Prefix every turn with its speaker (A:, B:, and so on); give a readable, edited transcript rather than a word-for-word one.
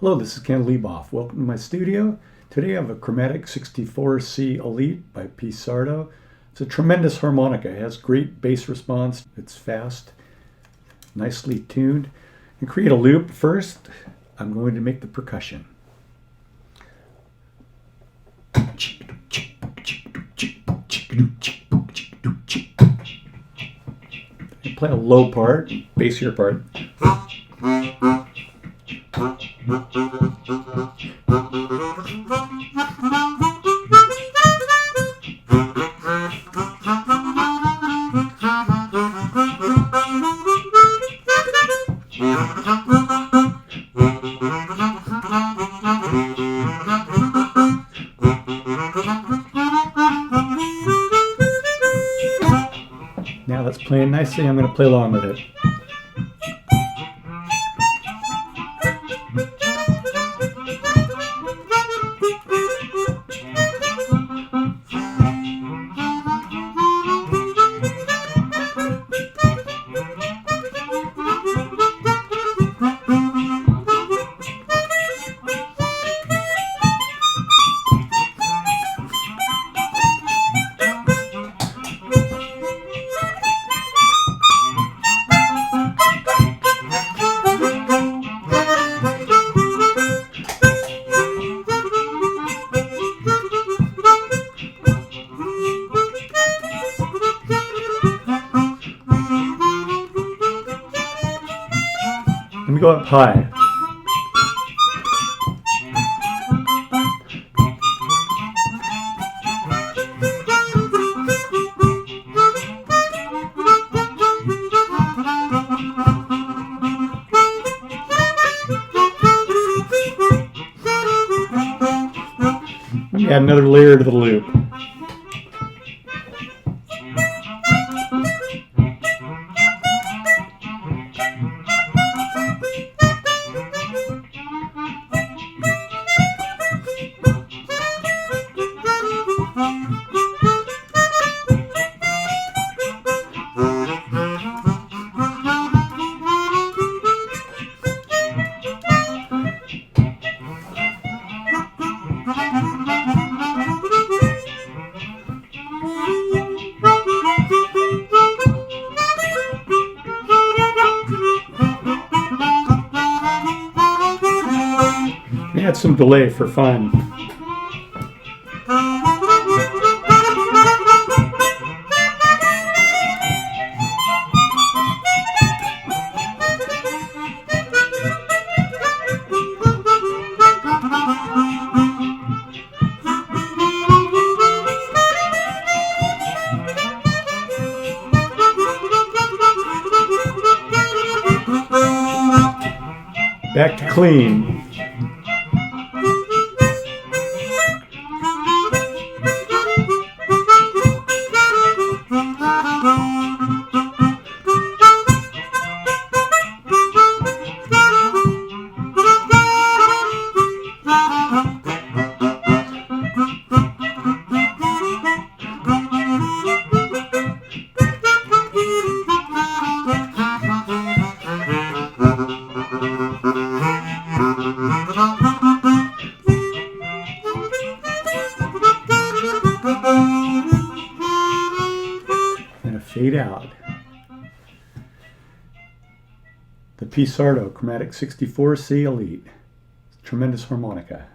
A: Hello, this is Ken Leiboff. Welcome to my studio. Today I have a Chromatic 64C Elite by P. Sardo. It's a tremendous harmonica. It has great bass response. It's fast, nicely tuned. And create a loop first. I'm going to make the percussion. I play a low part, bassier part. Now that's playing nicely. I'm going to play along with it. Let me go up high. Let me add another layer to the loop. Add some delay for fun. Back to clean. And a fade out. The P. Sardo Chromatic 64C Elite. Tremendous harmonica.